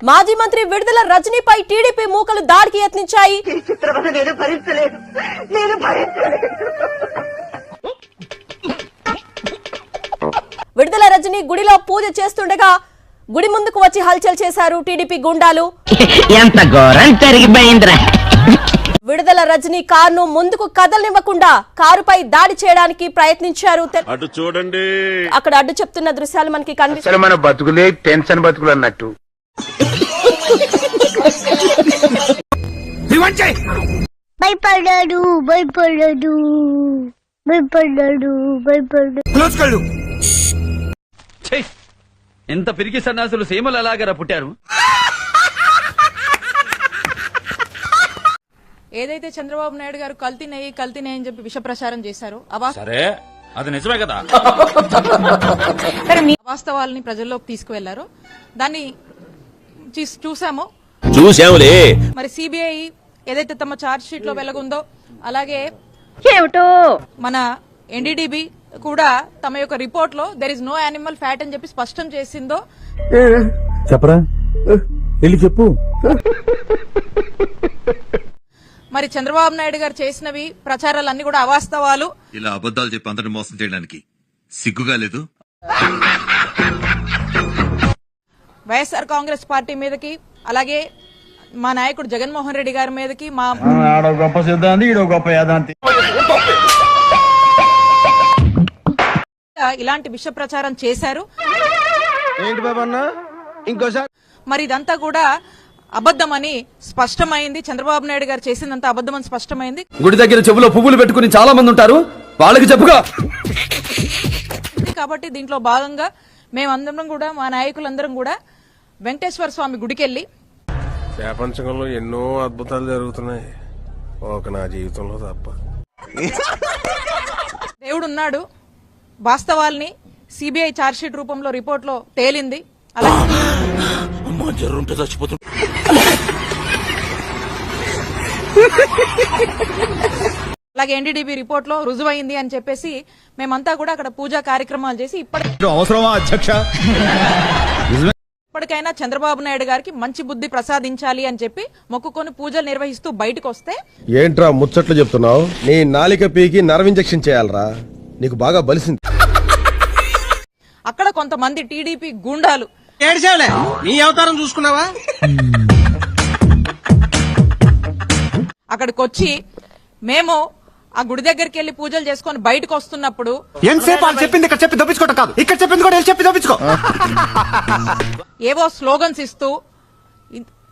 మాజీ మంత్రి విడుదల రజనీపై టీడీపీ మూకలు దాడికి యత్నించాయి. విడుదల రజనీ గుడిలో పూజ చేస్తుండగా గుడి ముందుకు వచ్చి హల్చల్ చేశారు టీడీపీ గుండాలు. విడుదల రజనీ కారును ముందుకు కదలనివ్వకుండా కారుపై దాడి చేయడానికి ప్రయత్నించారు. అటు చూడండి, అక్కడ అడ్డు చెప్తున్న దృశ్యాలు మనకి కనిపిస్తాయి. మన బతుకులే టెన్షన్ బతుకులు అన్నట్టు. భయపడ్డాడు భయపడ్డాడు భయపడ్డాడు భయపడ్డాడు. ఎంత పిరికి సన్నాసులు సీమలు అలాగరా పుట్టారు. ఏదైతే చంద్రబాబు నాయుడు గారు కల్తీ నెయ్యి అని చెప్పి విష ప్రచారం చేశారు, సరే అది నిజమే కదా, వాస్తవాలని ప్రజల్లోకి తీసుకువెళ్లారు. దాన్ని చూసాములే. మరి సిబిఐ ఏదైతే తమ ఛార్జ్ షీట్ లో వెలగుందో, అలాగే మన ఎన్డీడీబీ కూడా తమ యొక్క రిపోర్ట్ లో there is no animal fat అని చెప్పి స్పష్టం చేసిందో. చెప్పరా చెప్పు. మరి చంద్రబాబు నాయుడు గారు చేసినవి ప్రచారాలన్నీ కూడా అవాస్తవాలు. ఇలా అబద్దాలు చెప్పి అందరిని మోసం చేయడానికి సిగ్గుగా లేదు. వైఎస్ఆర్ కాంగ్రెస్ పార్టీ మీదకి, అలాగే మా నాయకుడు జగన్మోహన్ రెడ్డి గారి మీదకి గొప్ప సిద్ధాంతి గొప్ప యాదాంతి ఇలాంటి విష ప్రచారం చేశారు. ఏంటి బాబన్న ఇంకోసారి? మరి ఇదంతా కూడా అబద్దమని స్పష్టమైంది. చంద్రబాబు నాయుడు గారు చేసిందంతా అబద్దమని స్పష్టమైంది. గుడి దగ్గర చెవులో పువ్వులు పెట్టుకుని చాలా మంది ఉంటారు, వాళ్ళకి చెప్పుగా. కాబట్టి దీంట్లో భాగంగా మేమందరం కూడా, మా నాయకులందరం కూడా వెంకటేశ్వర స్వామి గుడికెళ్లి, ప్రపంచంలో ఎన్నో అద్భుతాలు జరుగుతున్నాయి, ఒక నా జీవితంలో తప్ప. దేవుడున్నాడు, వాస్తవాల్ని సిబిఐ ఛార్జ్ షీట్ రూపంలో రిపోర్ట్ లో తేలింది. అలాగే ఎన్డీడీబీ రిపోర్ట్ లో రుజువైంది అని చెప్పేసి మేమంతా కూడా అక్కడ పూజా కార్యక్రమాలు చేసి ఇప్పటికైనా చంద్రబాబు నాయుడు గారికి మంచి బుద్ధి ప్రసాదించాలి అని చెప్పి మొక్కుకొని పూజలు నిర్వహిస్తూ బయటకు వస్తే, ఏంట్రా ముచ్చట్లు చెప్తున్నావు? నీ నాలిక పీకి నర్వ్ ఇంజెక్షన్ చేయాలరా, నీకు బాగా బలిసింది. అక్కడ కొంతమంది టీడీపీ గుండాలు నీ అవతారం చూసుకున్నావా? అక్కడికి వచ్చి మేము ఆ గుడి దగ్గరికి వెళ్లి పూజలు చేసుకుని బయటకు వస్తున్నప్పుడు, ఎంతసేపు వాళ్ళు చెప్పింది ఇక్కడ చెప్పి దొప్పించుకోవటం కాదు, ఇక్కడ చెప్పింది కూడా చెప్పి దొప్పించుకో. ఏవో స్లోగన్స్ ఇస్తూ,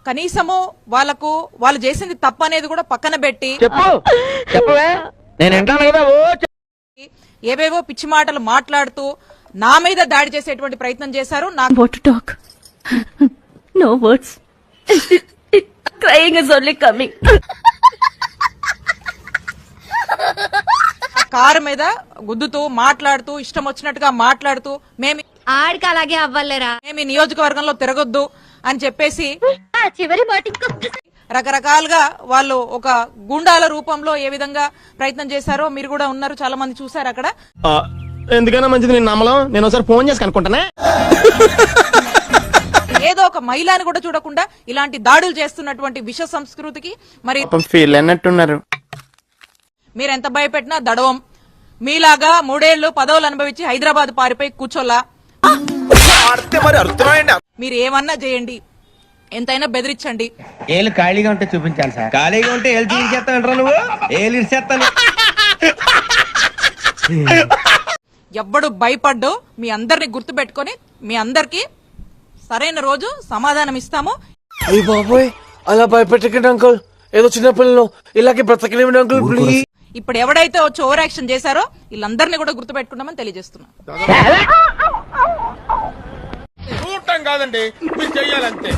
కనీసము వాళ్ళు చేసింది తప్పు అనేది కూడా పక్కన పెట్టి ఏవేవో పిచ్చి మాటలు మాట్లాడుతూ నా మీద దాడి చేసేటువంటి ప్రయత్నం చేశారు. కారు మీద గుద్దుతూ మాట్లాడుతూ, ఇష్టం వచ్చినట్టుగా మాట్లాడుతూ, మేము ఆడికి అలాగే అవ్వలేరా, మేము నియోజకవర్గంలో తిరగొద్దు అని చెప్పేసి చివరి మాట రకరకాలుగా వాళ్ళు ఒక గుండాల రూపంలో ఏ విధంగా ప్రయత్నం చేశారో మీరు కూడా ఉన్నారు, చాలా మంది చూశారు. అక్కడ ఎందుకైనా మంచిది నేను నమ్మలం, నేను ఒకసారి ఫోన్ చేసి కనుక్కుంటానే. ఏదో ఒక మహిళని కూడా చూడకుండా ఇలాంటి దాడులు చేస్తున్నటువంటి విష సంస్కృతికి మరి ఫీల్ అన్నట్టున్నారు. మీరెంత భయపెట్టినా దడవం. మీలాగా 3 ఏళ్లు పదవులు అనుభవించి హైదరాబాద్ పారిపోయి కూర్చోలా. మీరు ఏమన్నా చేయండి, ఎంతైనా బెదిరించండి. ఏళ్ళు ఖాళీగా ఉంటే చూపించాలి సార్. ఖాళీగా ఉంటే ఏళ్ళు తీసేస్తాను, నువ్వు ఏళ్ళు ఇచ్చేస్తాను. ఎవ్వడు భయపడ్డు. మీ అందరిని గుర్తు పెట్టుకుని మీ అందరికి సరైన రోజు సమాధానం ఇస్తాము. అయ్యి బాబోయ్, అలా భయపెట్టకండి అంకుల్, ఏదో చిన్న పిల్లలు ఇలాగే బ్రతకలేమండి అంకుల్ ప్లీజ్. ఇప్పుడు ఎవడైతే వచ్చి ఓవర్ యాక్షన్ చేశారో వీళ్ళందరినీ కూడా గుర్తు పెట్టుకున్నామని తెలియజేస్తున్నా. చూడటం కాదండి, మీరు చెయ్యాలంతే.